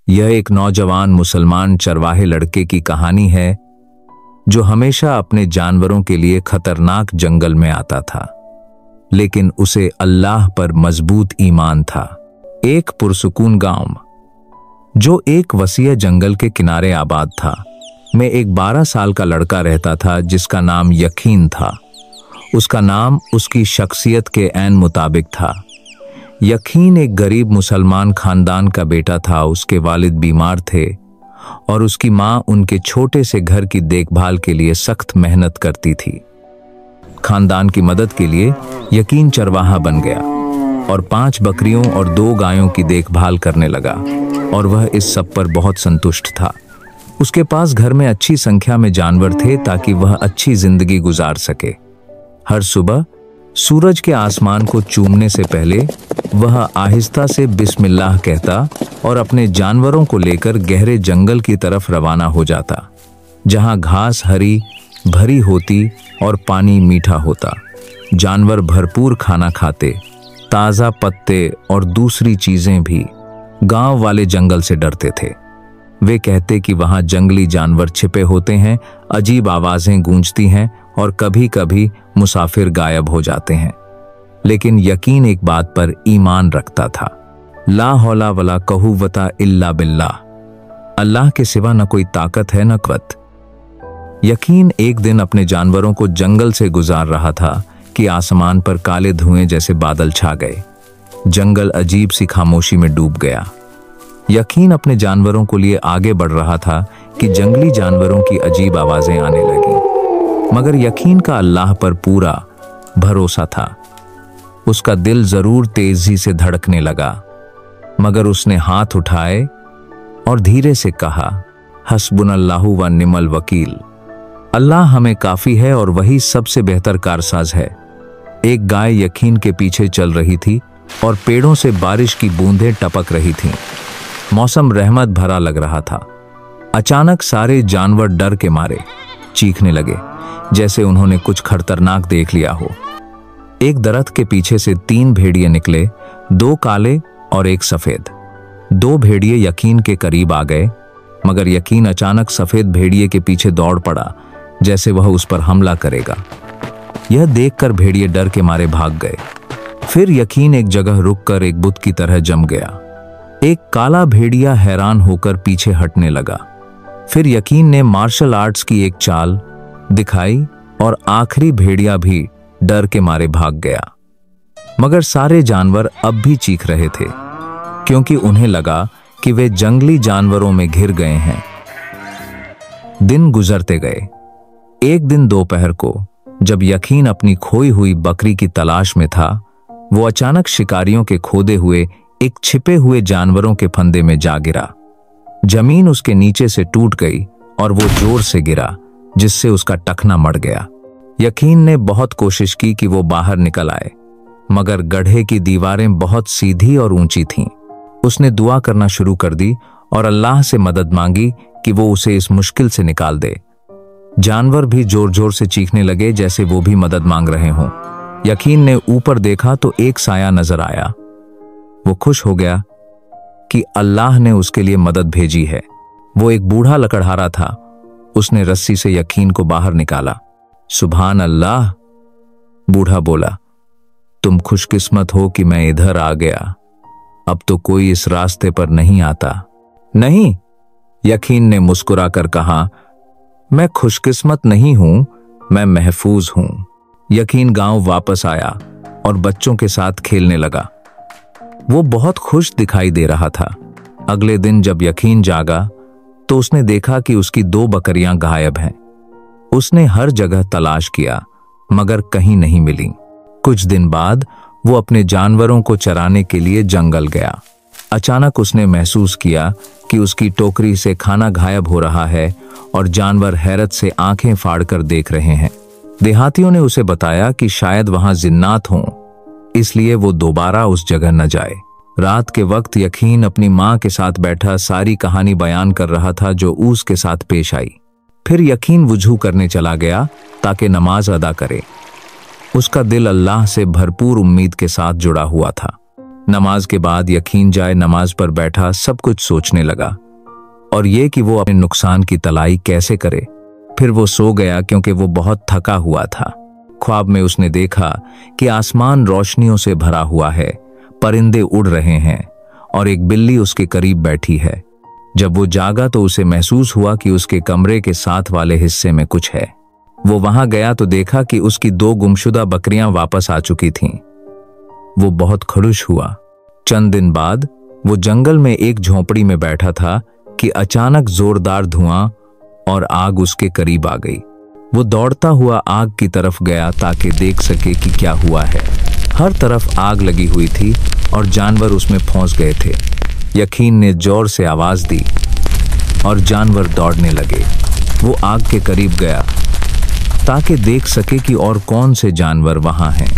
यह एक नौजवान मुसलमान चरवाहे लड़के की कहानी है जो हमेशा अपने जानवरों के लिए खतरनाक जंगल में आता था, लेकिन उसे अल्लाह पर मजबूत ईमान था। एक पुरसुकून गांव जो एक वसीय जंगल के किनारे आबाद था, में एक 12 साल का लड़का रहता था जिसका नाम यकीन था। उसका नाम उसकी शख्सियत के ऐन मुताबिक था। यकीन एक गरीब मुसलमान खानदान का बेटा था। उसके वालिद बीमार थे और उसकी माँ उनके छोटे से घर की देखभाल के लिए सख्त मेहनत करती थी। खानदान की मदद के लिए यकीन चरवाहा बन गया और 5 बकरियों और 2 गायों की देखभाल करने लगा और वह इस सब पर बहुत संतुष्ट था। उसके पास घर में अच्छी संख्या में जानवर थे ताकि वह अच्छी जिंदगी गुजार सके। हर सुबह सूरज के आसमान को चूमने से पहले वह आहिस्ता से बिस्मिल्लाह कहता और अपने जानवरों को लेकर गहरे जंगल की तरफ रवाना हो जाता, जहां घास हरी भरी होती और पानी मीठा होता। जानवर भरपूर खाना खाते, ताज़ा पत्ते और दूसरी चीजें भी। गांव वाले जंगल से डरते थे। वे कहते कि वहां जंगली जानवर छिपे होते हैं, अजीब आवाजें गूंजती हैं और कभी कभी मुसाफिर गायब हो जाते हैं। लेकिन यकीन एक बात पर ईमान रखता था, ला हौला वला कुव्वता इल्ला बिल्लाह, अल्लाह के सिवा न कोई ताकत है न क़ुव्वत। यकीन एक दिन अपने जानवरों को जंगल से गुजार रहा था कि आसमान पर काले धुएं जैसे बादल छा गए। जंगल अजीब सी खामोशी में डूब गया। यकीन अपने जानवरों को लिए आगे बढ़ रहा था कि जंगली जानवरों की अजीब आवाजें आने लगीं। मगर यकीन का अल्लाह पर पूरा भरोसा था। उसका दिल जरूर तेजी से धड़कने लगा, मगर उसने हाथ उठाए और धीरे से कहा, हस्बुनल्लाहु व निमल वकील, अल्लाह हमें काफी है और वही सबसे बेहतर कारसाज है। एक गाय यकीन के पीछे चल रही थी और पेड़ों से बारिश की बूंदें टपक रही थीं। मौसम रहमत भरा लग रहा था। अचानक सारे जानवर डर के मारे चीखने लगे, जैसे उन्होंने कुछ खतरनाक देख लिया हो। एक दरख्त के पीछे से 3 भेड़िए निकले, 2 काले और 1 सफेद। 2 भेड़िए यकीन के करीब आ गए, मगर यकीन अचानक सफेद भेड़िए के पीछे दौड़ पड़ा, जैसे वह उस पर हमला करेगा। यह देखकर भेड़िए डर के मारे भाग गए। फिर यकीन एक जगह रुककर एक बुत की तरह जम गया। एक काला भेड़िया हैरान होकर पीछे हटने लगा। फिर यकीन ने मार्शल आर्ट्स की एक चाल दिखाई और आखिरी भेड़िया भी डर के मारे भाग गया। मगर सारे जानवर अब भी चीख रहे थे, क्योंकि उन्हें लगा कि वे जंगली जानवरों में घिर गए हैं। दिन गुजरते गए। एक दिन दोपहर को जब यकीन अपनी खोई हुई बकरी की तलाश में था, वो अचानक शिकारियों के खोदे हुए एक छिपे हुए जानवरों के फंदे में जा गिरा। जमीन उसके नीचे से टूट गई और वो जोर से गिरा, जिससे उसका टखना मड़ गया। यकीन ने बहुत कोशिश की कि वो बाहर निकल आए, मगर गड्ढे की दीवारें बहुत सीधी और ऊंची थीं। उसने दुआ करना शुरू कर दी और अल्लाह से मदद मांगी कि वो उसे इस मुश्किल से निकाल दे। जानवर भी जोर जोर से चीखने लगे, जैसे वो भी मदद मांग रहे हों। यकीन ने ऊपर देखा तो एक साया नजर आया। वो खुश हो गया कि अल्लाह ने उसके लिए मदद भेजी है। वो एक बूढ़ा लकड़हारा था। उसने रस्सी से यकीन को बाहर निकाला। सुभान अल्लाह, बूढ़ा बोला, तुम खुशकिस्मत हो कि मैं इधर आ गया। अब तो कोई इस रास्ते पर नहीं आता। नहीं, यकीन ने मुस्कुराकर कहा, मैं खुशकिस्मत नहीं हूं, मैं महफूज हूं। यकीन गांव वापस आया और बच्चों के साथ खेलने लगा। वो बहुत खुश दिखाई दे रहा था। अगले दिन जब यकीन जागा तो उसने देखा कि उसकी 2 बकरियां गायब हैं। उसने हर जगह तलाश किया, मगर कहीं नहीं मिली। कुछ दिन बाद वो अपने जानवरों को चराने के लिए जंगल गया। अचानक उसने महसूस किया कि उसकी टोकरी से खाना गायब हो रहा है और जानवर हैरत से आंखें फाड़कर देख रहे हैं। देहातियों ने उसे बताया कि शायद वहां जिन्नात हों, इसलिए वो दोबारा उस जगह न जाए। रात के वक्त यकीन अपनी माँ के साथ बैठा सारी कहानी बयान कर रहा था जो उसके साथ पेश आई। फिर यकीन वुजू करने चला गया ताकि नमाज अदा करे। उसका दिल अल्लाह से भरपूर उम्मीद के साथ जुड़ा हुआ था। नमाज के बाद यकीन जाए नमाज पर बैठा सब कुछ सोचने लगा और ये कि वो अपने नुकसान की तलाई कैसे करे। फिर वो सो गया क्योंकि वो बहुत थका हुआ था। ख्वाब में उसने देखा कि आसमान रोशनियों से भरा हुआ है, परिंदे उड़ रहे हैं और एक बिल्ली उसके करीब बैठी है। जब वो जागा तो उसे महसूस हुआ कि उसके कमरे के साथ वाले हिस्से में कुछ है। वो वहां गया तो देखा कि उसकी 2 गुमशुदा बकरियां वापस आ चुकी थीं। वो बहुत खुश हुआ। चंद दिन बाद वो जंगल में एक झोंपड़ी में बैठा था कि अचानक जोरदार धुआं और आग उसके करीब आ गई। वो दौड़ता हुआ आग की तरफ गया ताकि देख सके कि क्या हुआ है। हर तरफ आग लगी हुई थी और जानवर उसमें फंस गए थे। यकीन ने जोर से आवाज दी और जानवर दौड़ने लगे। वो आग के करीब गया ताकि देख सके कि और कौन से जानवर वहां हैं।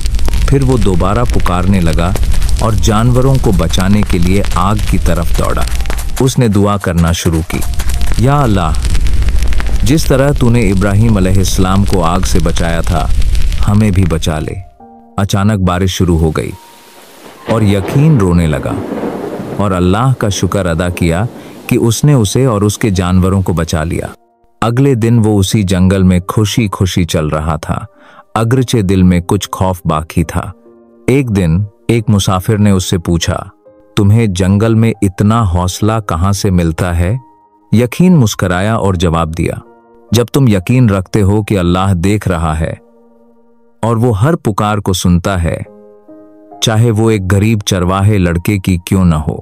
फिर वो दोबारा पुकारने लगा और जानवरों को बचाने के लिए आग की तरफ दौड़ा। उसने दुआ करना शुरू की, या अल्लाह, जिस तरह तूने इब्राहिम अलैहिस्सलाम को आग से बचाया था, हमें भी बचा ले। अचानक बारिश शुरू हो गई और यकीन रोने लगा और अल्लाह का शुक्र अदा किया कि उसने उसे और उसके जानवरों को बचा लिया। अगले दिन वो उसी जंगल में खुशी खुशी चल रहा था, अगरचे दिल में कुछ खौफ बाकी था। एक दिन एक मुसाफिर ने उससे पूछा, तुम्हें जंगल में इतना हौसला कहां से मिलता है? यकीन मुस्कुराया और जवाब दिया, जब तुम यकीन रखते हो कि अल्लाह देख रहा है और वो हर पुकार को सुनता है, चाहे वो एक गरीब चरवाहे लड़के की क्यों न हो,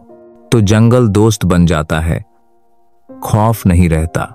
तो जंगल दोस्त बन जाता है, खौफ नहीं रहता।